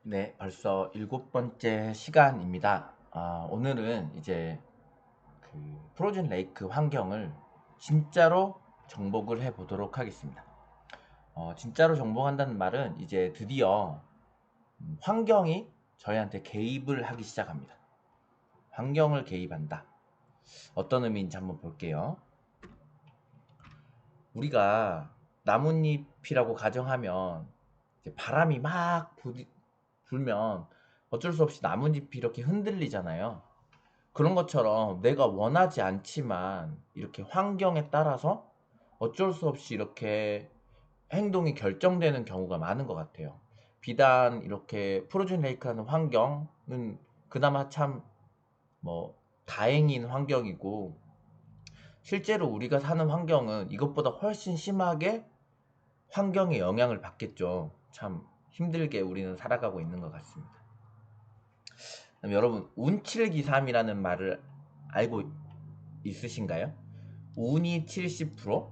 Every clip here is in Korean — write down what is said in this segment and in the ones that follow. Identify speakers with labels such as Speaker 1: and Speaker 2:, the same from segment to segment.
Speaker 1: 네, 벌써 7번째 시간입니다. 오늘은 이제 프로즌 레이크 환경을 진짜로 정복을 해 보도록 하겠습니다. 진짜로 정복한다는 말은 이제 드디어 환경이 저희한테 개입을 하기 시작합니다. 환경을 개입한다. 어떤 의미인지 한번 볼게요. 우리가 나뭇잎이라고 가정하면 이제 바람이 막 불면 어쩔 수 없이 나뭇잎이 이렇게 흔들리잖아요. 그런 것처럼 내가 원하지 않지만 이렇게 환경에 따라서 어쩔 수 없이 이렇게 행동이 결정되는 경우가 많은 것 같아요. 비단 이렇게 프로즌 레이크하는 환경은 그나마 참 뭐 다행인 환경이고, 실제로 우리가 사는 환경은 이것보다 훨씬 심하게 환경의 영향을 받겠죠. 참 힘들게 우리는 살아가고 있는 것 같습니다. 그럼 여러분, 운칠기삼이라는 말을 알고 있으신가요? 운이 70%,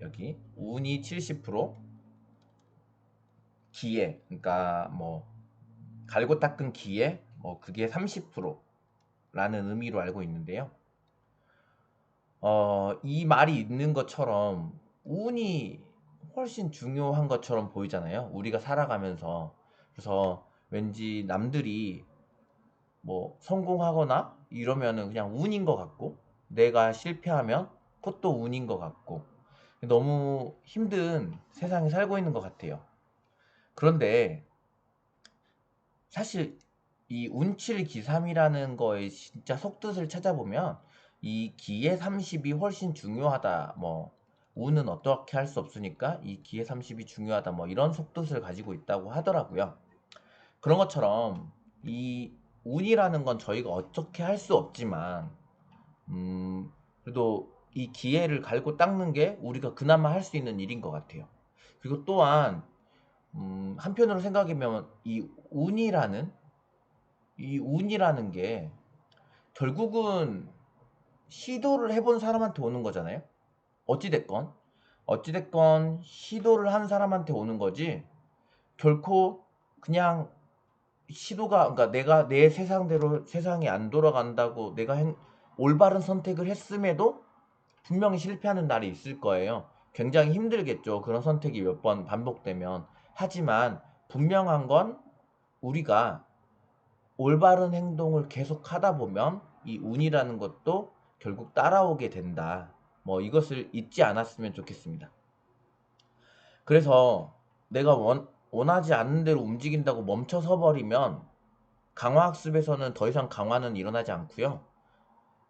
Speaker 1: 여기 운이 70%, 기회, 그러니까 뭐 갈고 닦은 기회, 뭐 그게 30%라는 의미로 알고 있는데요. 이 말이 있는 것처럼 운이 훨씬 중요한 것처럼 보이잖아요. 우리가 살아가면서. 그래서 왠지 남들이 뭐 성공하거나 이러면은 그냥 운인 것 같고, 내가 실패하면 그것도 운인 것 같고, 너무 힘든 세상에 살고 있는 것 같아요. 그런데 사실 이 운칠기삼이라는 거의 진짜 속뜻을 찾아보면 이 기회 30이 훨씬 중요하다. 뭐 운은 어떻게 할 수 없으니까 이 기회 30이 중요하다. 뭐 이런 속뜻을 가지고 있다고 하더라고요. 그런 것처럼 이 운이라는 건 저희가 어떻게 할 수 없지만, 그래도 이 기회를 갈고 닦는 게 우리가 그나마 할 수 있는 일인 것 같아요. 그리고 또한 한편으로 생각하면 이 운이라는 게 결국은 시도를 해본 사람한테 오는 거잖아요. 어찌됐건 어찌됐건 시도를 한 사람한테 오는 거지, 결코 그냥 시도가, 그러니까 내가 내 세상대로 세상이 안 돌아간다고 내가 올바른 선택을 했음에도 분명히 실패하는 날이 있을 거예요. 굉장히 힘들겠죠. 그런 선택이 몇 번 반복되면. 하지만 분명한 건 우리가 올바른 행동을 계속 하다 보면 이 운이라는 것도 결국 따라오게 된다. 뭐 이것을 잊지 않았으면 좋겠습니다. 그래서 내가 원하지 않는 대로 움직인다고 멈춰서 버리면 강화학습에서는 더 이상 강화는 일어나지 않고요.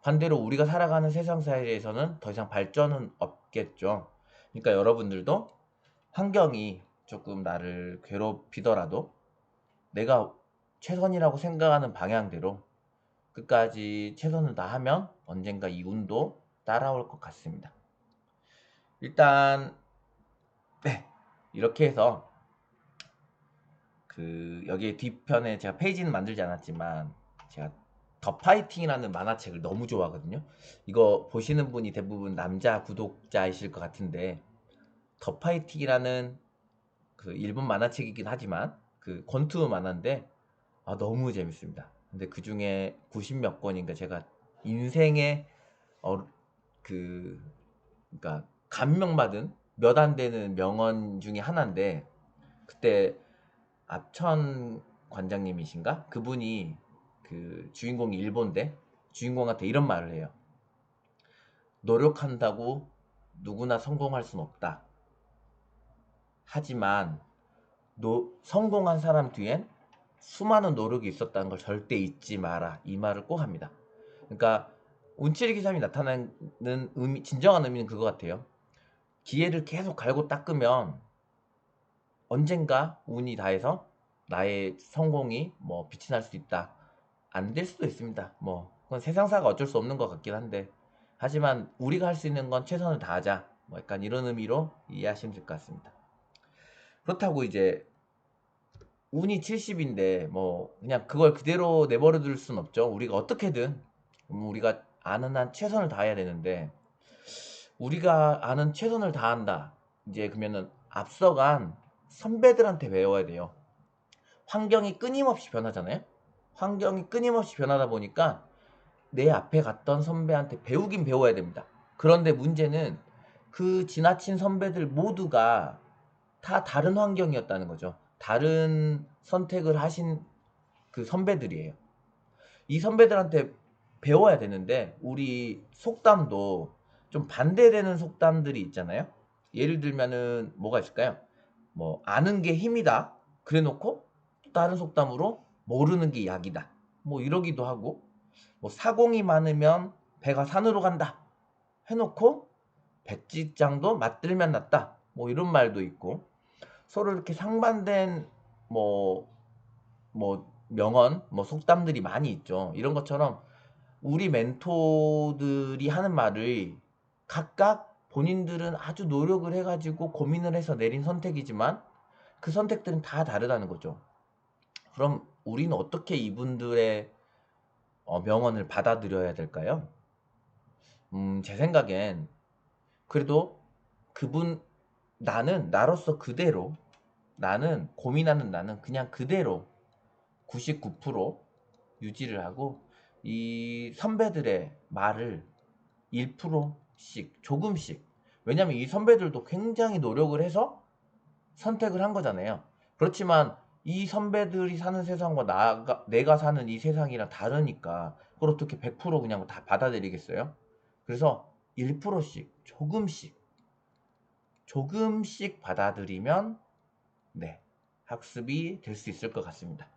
Speaker 1: 반대로 우리가 살아가는 세상 사회에서는 더 이상 발전은 없겠죠. 그러니까 여러분들도 환경이 조금 나를 괴롭히더라도 내가 최선이라고 생각하는 방향대로 끝까지 최선을 다하면 언젠가 이 운도 따라올 것 같습니다. 일단 네, 이렇게 해서 여기에 뒤편에 제가 페이지는 만들지 않았지만 제가 더 파이팅이라는 만화책을 너무 좋아하거든요. 이거 보시는 분이 대부분 남자 구독자이실 것 같은데, 더 파이팅이라는 일본 만화책이긴 하지만 권투 만화인데 너무 재밌습니다. 근데 그 중에 90 몇 권인가 제가 인생의 어, 그 그러니까 감명받은 몇 안 되는 명언 중에 하나인데, 그때 압천 관장님이신가? 그분이 주인공이 일본데 주인공한테 이런 말을 해요. 노력한다고 누구나 성공할 순 없다. 하지만 성공한 사람 뒤엔 수많은 노력이 있었다는 걸 절대 잊지 마라. 이 말을 꼭 합니다. 그러니까 운칠기삼이 나타나는 진정한 의미는 그거 같아요. 기회를 계속 갈고 닦으면 언젠가 운이 닿아서 나의 성공이 뭐 빛이 날 수 있다. 안 될 수도 있습니다. 뭐 그건 세상사가 어쩔 수 없는 것 같긴 한데, 하지만 우리가 할 수 있는 건 최선을 다하자. 뭐 약간 이런 의미로 이해하시면 될 것 같습니다. 그렇다고 이제 운이 70인데 뭐 그냥 그걸 그대로 내버려 둘 순 없죠. 우리가 어떻게든 우리가 아는 한 최선을 다해야 되는데, 우리가 아는 최선을 다한다. 이제 그러면은 앞서간 선배들한테 배워야 돼요. 환경이 끊임없이 변하잖아요. 환경이 끊임없이 변하다 보니까 내 앞에 갔던 선배한테 배우긴 배워야 됩니다. 그런데 문제는 그 지나친 선배들 모두가 다 다른 환경이었다는 거죠. 다른 선택을 하신 그 선배들이에요. 이 선배들한테 배워야 되는데 우리 속담도 좀 반대되는 속담들이 있잖아요. 예를 들면은 뭐가 있을까요? 뭐 아는 게 힘이다. 그래놓고 또 다른 속담으로 모르는 게 약이다. 뭐 이러기도 하고 뭐 사공이 많으면 배가 산으로 간다. 해놓고 백지장도 맞들면 낫다. 뭐 이런 말도 있고 서로 이렇게 상반된 뭐 명언, 뭐 속담들이 많이 있죠. 이런 것처럼 우리 멘토들이 하는 말을 각각 본인들은 아주 노력을 해가지고 고민을 해서 내린 선택이지만 그 선택들은 다 다르다는 거죠. 그럼 우리는 어떻게 이분들의 명언을 받아들여야 될까요? 제 생각엔 그래도 그분 나는 나로서 그대로 나는 고민하는 나는 그냥 그대로 99% 유지를 하고 이 선배들의 말을 1%씩 조금씩 왜냐면 이 선배들도 굉장히 노력을 해서 선택을 한 거잖아요. 그렇지만 이 선배들이 사는 세상과 내가 사는 이 세상이랑 다르니까 그걸 어떻게 100% 그냥 다 받아들이겠어요? 그래서 1%씩 조금씩 받아들이면 네 학습이 될 수 있을 것 같습니다.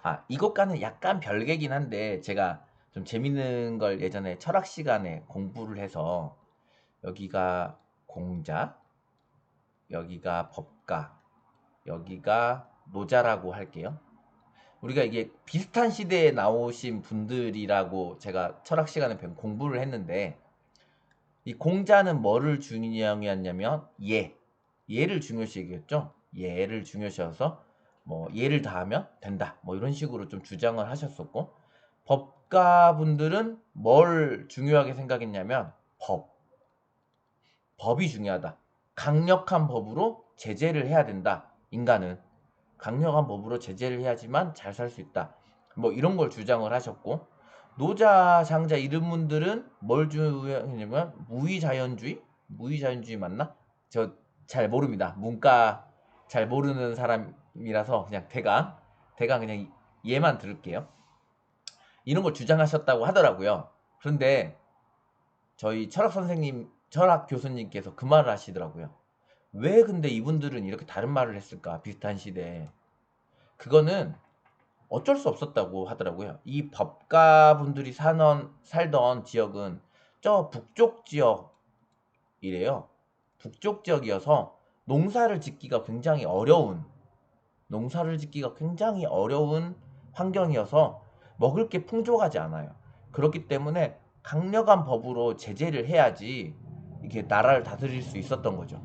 Speaker 1: 아, 이것과는 약간 별개긴 한데 제가 좀 재밌는 걸 예전에 철학 시간에 공부를 해서 여기가 공자, 여기가 법가, 여기가 노자라고 할게요. 우리가 이게 비슷한 시대에 나오신 분들이라고 제가 철학 시간에 공부를 했는데 이 공자는 뭐를 중요하냐면 예를 중요시 여겼죠. 예를 중요시여서 뭐 예를 다하면 된다. 뭐 이런 식으로 좀 주장을 하셨었고 법가분들은 뭘 중요하게 생각했냐면 법이 중요하다. 강력한 법으로 제재를 해야 된다. 인간은 강력한 법으로 제재를 해야지만 잘 살 수 있다. 뭐 이런 걸 주장을 하셨고 노자 장자 이런 분들은 뭘 주장했냐면 무위자연주의 맞나? 저 잘 모릅니다. 문과 잘 모르는 사람이라서 그냥 대강 그냥 얘만 들을게요. 이런 걸 주장하셨다고 하더라고요. 그런데 저희 철학 교수님께서 그 말을 하시더라고요. 왜 근데 이분들은 이렇게 다른 말을 했을까? 비슷한 시대에. 그거는 어쩔 수 없었다고 하더라고요. 이 법가분들이 살던 지역은 저 북쪽 지역이래요. 북쪽 지역이어서 농사를 짓기가 굉장히 어려운 환경이어서 먹을 게 풍족하지 않아요. 그렇기 때문에 강력한 법으로 제재를 해야지 이렇게 나라를 다스릴 수 있었던 거죠.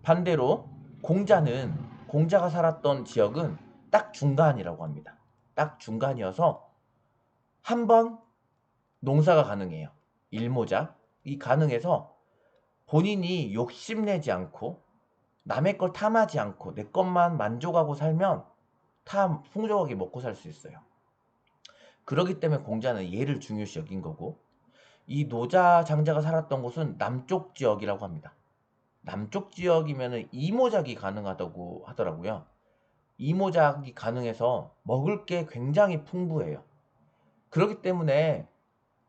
Speaker 1: 반대로 공자가 살았던 지역은 딱 중간이라고 합니다. 딱 중간이어서 한 번 농사가 가능해요. 일모작이 가능해서 본인이 욕심내지 않고 남의 걸 탐하지 않고 내 것만 만족하고 살면 다 풍족하게 먹고 살 수 있어요. 그렇기 때문에 공자는 얘를 중요시 여긴 거고 이 노자 장자가 살았던 곳은 남쪽 지역이라고 합니다. 남쪽 지역이면 이모작이 가능하다고 하더라고요. 이모작이 가능해서 먹을 게 굉장히 풍부해요. 그렇기 때문에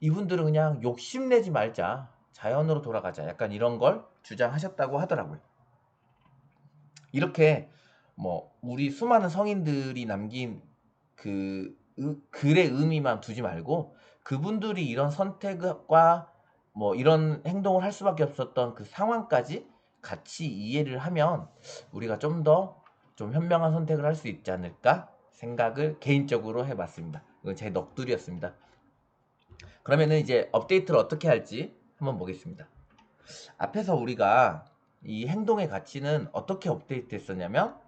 Speaker 1: 이분들은 그냥 욕심내지 말자. 자연으로 돌아가자. 약간 이런 걸 주장하셨다고 하더라고요. 이렇게 뭐 우리 수많은 성인들이 남긴 그 글의 의미만 두지 말고 그분들이 이런 선택과 뭐 이런 행동을 할 수밖에 없었던 그 상황까지 같이 이해를 하면 우리가 좀 더 좀 현명한 선택을 할 수 있지 않을까 생각을 개인적으로 해봤습니다. 이건 제 넋두리였습니다. 그러면은 이제 업데이트를 어떻게 할지 한번 보겠습니다. 앞에서 우리가 이 행동의 가치는 어떻게 업데이트 했었냐면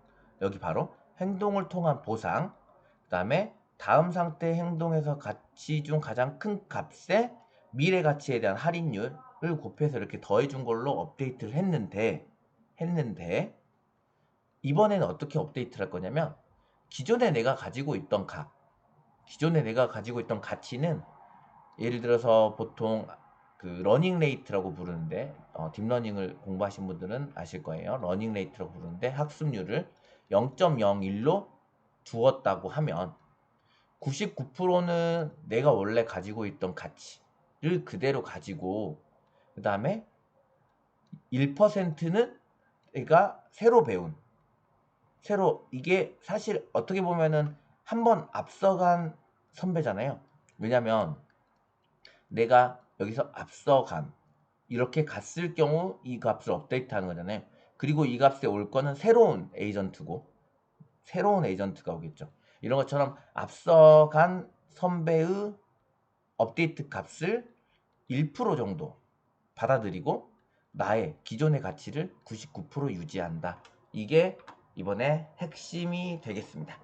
Speaker 1: 여기 바로 행동을 통한 보상, 그 다음에 다음 상태 행동에서 가치 중 가장 큰 값의 미래 가치에 대한 할인율을 곱해서 이렇게 더해준 걸로 업데이트를 했는데 이번에는 어떻게 업데이트를 할 거냐면 기존에 내가 가지고 있던 기존에 내가 가지고 있던 가치는 예를 들어서 보통 그 러닝 레이트라고 부르는데 딥러닝을 공부하신 분들은 아실 거예요. 러닝 레이트라고 부르는데 학습률을 0.01로 두었다고 하면 99%는 내가 원래 가지고 있던 가치를 그대로 가지고 그 다음에 1%는 내가 새로 배운 이게 사실 어떻게 보면은 한번 앞서간 선배잖아요. 왜냐면 내가 여기서 앞서간 이렇게 갔을 경우 이 값을 업데이트하는 거잖아요. 그리고 이 값에 올 거는 새로운 에이전트가 오겠죠. 이런 것처럼 앞서간 선배의 업데이트 값을 1% 정도 받아들이고 나의 기존의 가치를 99% 유지한다. 이게 이번에 핵심이 되겠습니다.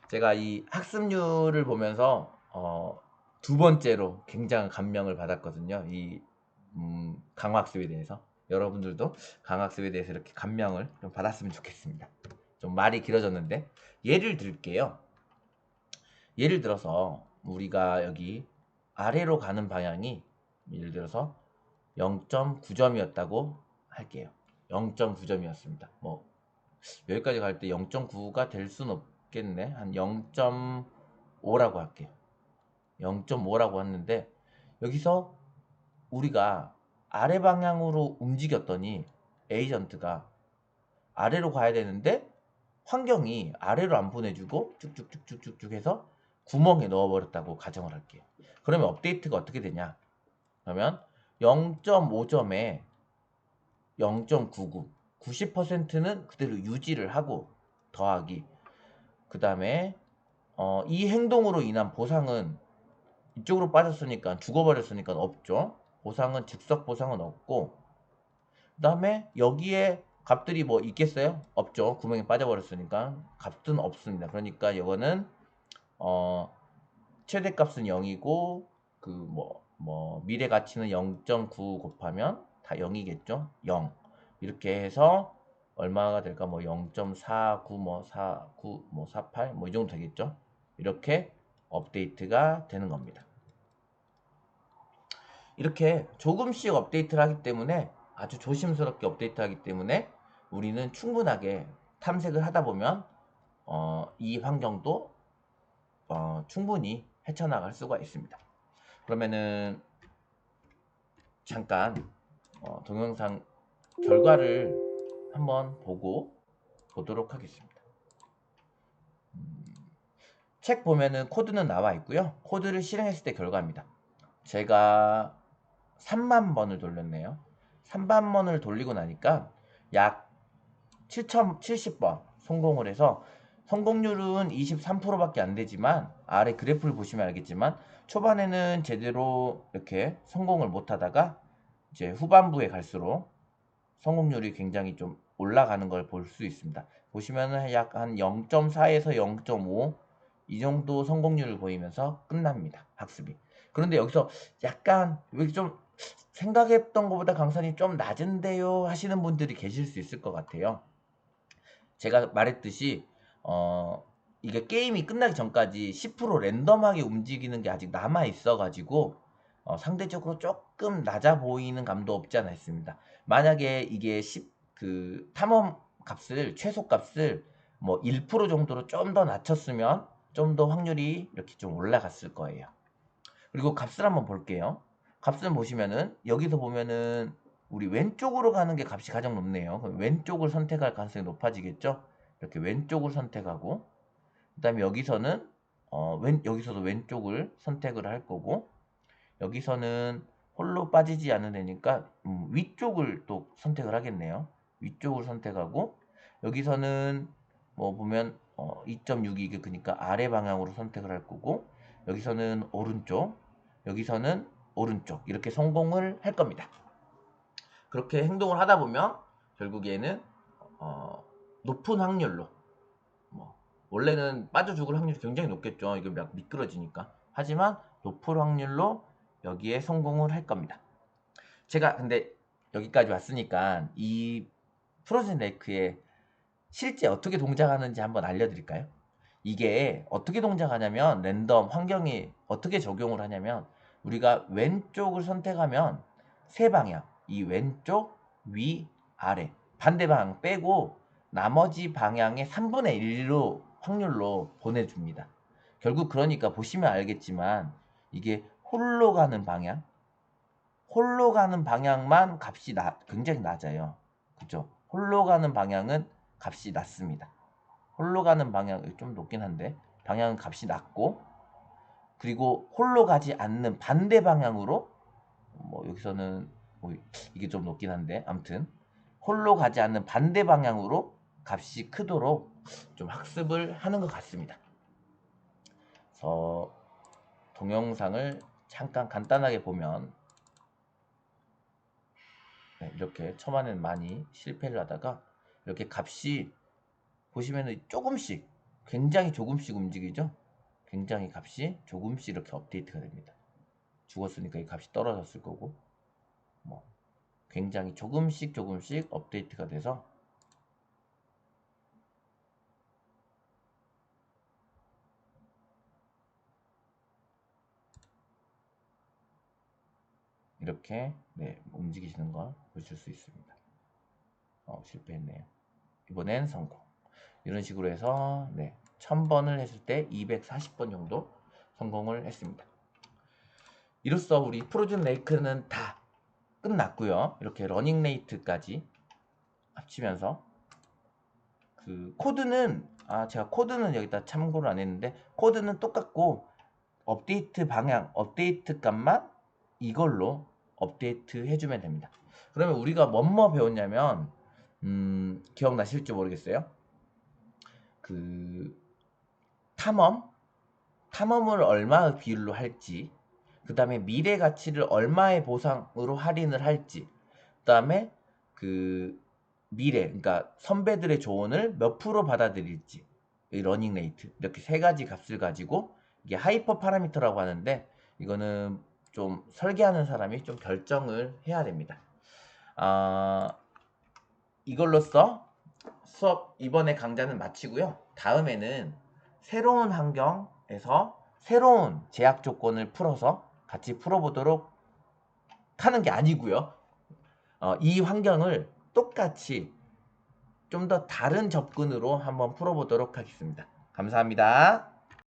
Speaker 1: 제가 이 학습률을 보면서 두 번째로 굉장한 감명을 받았거든요. 이 강화학습에 대해서. 여러분들도 강화학습에 대해서 이렇게 감명을 좀 받았으면 좋겠습니다. 좀 말이 길어졌는데 예를 들게요. 예를 들어서 우리가 여기 아래로 가는 방향이 예를 들어서 0.9점이었다고 할게요. 0.9점이었습니다. 뭐 여기까지 갈 때 0.9가 될 수는 없겠네. 한 0.5라고 할게요. 0.5라고 했는데 여기서 우리가 아래 방향으로 움직였더니 에이전트가 아래로 가야 되는데 환경이 아래로 안 보내주고 쭉쭉쭉쭉쭉 해서 구멍에 넣어버렸다고 가정을 할게요. 그러면 업데이트가 어떻게 되냐? 그러면 0.5점에 0.99 90%는 그대로 유지를 하고 더하기 그 다음에 이 행동으로 인한 보상은 이쪽으로 빠졌으니까 죽어버렸으니까 없죠. 보상은 즉석 보상은 없고 그 다음에 여기에 값들이 뭐 있겠어요? 없죠. 구멍에 빠져버렸으니까 값은 없습니다. 그러니까 이거는 최대값은 0이고 그 미래 가치는 0.9 곱하면 다 0이겠죠. 0 이렇게 해서 얼마가 될까? 뭐 0.49 뭐 49 뭐 48 뭐 이 정도 되겠죠. 이렇게 업데이트가 되는 겁니다. 이렇게 조금씩 업데이트를 하기 때문에 아주 조심스럽게 업데이트하기 때문에 우리는 충분하게 탐색을 하다 보면 이 환경도 충분히 헤쳐나갈 수가 있습니다. 그러면은 잠깐 동영상 결과를 한번 보도록 하겠습니다. 책 보면은 코드는 나와 있고요. 코드를 실행했을 때 결과입니다. 제가 3만 번을 돌렸네요. 3만 번을 돌리고 나니까 약 7070번 성공을 해서 성공률은 23%밖에 안 되지만 아래 그래프를 보시면 알겠지만 초반에는 제대로 이렇게 성공을 못 하다가 이제 후반부에 갈수록 성공률이 굉장히 좀 올라가는 걸 볼 수 있습니다. 보시면은 약 한 0.4에서 0.5 이 정도 성공률을 보이면서 끝납니다. 학습이. 그런데 여기서 약간 왜 좀 생각했던 것보다 강산이 좀 낮은데요 하시는 분들이 계실 수 있을 것 같아요. 제가 말했듯이 이게 게임이 끝나기 전까지 10% 랜덤하게 움직이는 게 아직 남아 있어 가지고 상대적으로 조금 낮아 보이는 감도 없지 않아 있습니다. 만약에 이게 그 탐험 값을 최소 값을 뭐 1% 정도로 좀 더 낮췄으면 좀 더 확률이 이렇게 좀 올라갔을 거예요. 그리고 값을 한번 볼게요. 값을 보시면은 여기서 보면은 우리 왼쪽으로 가는 게 값이 가장 높네요. 그럼 왼쪽을 선택할 가능성이 높아지겠죠? 이렇게 왼쪽을 선택하고 그 다음에 여기서는 여기서도 왼쪽을 선택을 할 거고 여기서는 홀로 빠지지 않는 애니까 위쪽을 또 선택을 하겠네요. 위쪽을 선택하고 여기서는 뭐 보면 2.6이 이게 그러니까 아래 방향으로 선택을 할 거고 여기서는 오른쪽 여기서는 오른쪽 이렇게 성공을 할 겁니다. 그렇게 행동을 하다 보면 결국에는 높은 확률로 원래는 빠져 죽을 확률이 굉장히 높겠죠. 이거 막 미끄러지니까. 하지만 높은 확률로 여기에 성공을 할 겁니다. 제가 근데 여기까지 왔으니까 이 프로즌 레이크에 실제 어떻게 동작하는지 한번 알려드릴까요? 이게 어떻게 동작하냐면 랜덤 환경이 어떻게 적용을 하냐면 우리가 왼쪽을 선택하면 세 방향, 이 왼쪽, 위, 아래 반대 방향 빼고 나머지 방향의 3분의 1로 확률로 보내줍니다. 결국 그러니까 보시면 알겠지만 이게 홀로 가는 방향, 홀로 가는 방향만 값이 굉장히 낮아요. 그죠? 홀로 가는 방향은 값이 낮습니다. 홀로 가는 방향 좀 높긴 한데 방향은 값이 낮고, 그리고 홀로 가지 않는 반대 방향으로 뭐 여기서는 뭐 이게 좀 높긴 한데 아무튼 홀로 가지 않는 반대 방향으로 값이 크도록 좀 학습을 하는 것 같습니다. 그래서 동영상을 잠깐 간단하게 보면 이렇게 처음에는 많이 실패를 하다가 이렇게 값이 보시면은 조금씩 굉장히 조금씩 움직이죠. 굉장히 값이 조금씩 이렇게 업데이트가 됩니다. 죽었으니까 이 값이 떨어졌을 거고 뭐 굉장히 조금씩 업데이트가 돼서 이렇게 움직이시는 걸 보실 수 있습니다. 실패했네요. 이번엔 성공. 이런 식으로 해서 1000번을 했을 때 240번 정도 성공을 했습니다. 이로써 우리 프로즌 레이크는 다 끝났고요. 이렇게 러닝 레이트까지 합치면서 그 코드는 제가 코드는 여기다 참고를 안 했는데 코드는 똑같고 업데이트 방향, 업데이트 값만 이걸로 업데이트 해주면 됩니다. 그러면 우리가 뭐뭐 배웠냐면 기억나실지 모르겠어요. 그 탐험을 얼마 비율로 할지, 그 다음에 미래 가치를 얼마의 보상으로 할인을 할지, 그 다음에 그 미래, 그러니까 선배들의 조언을 몇 프로 받아들일지, 이 러닝 레이트 이렇게 세 가지 값을 가지고 이게 하이퍼 파라미터라고 하는데 이거는 좀 설계하는 사람이 좀 결정을 해야 됩니다. 이걸로써 수업 이번에 강좌는 마치고요. 다음에는 새로운 환경에서 새로운 제약 조건을 풀어서 같이 풀어보도록 하는 게 아니고요. 이 환경을 똑같이 좀 더 다른 접근으로 한번 풀어보도록 하겠습니다. 감사합니다.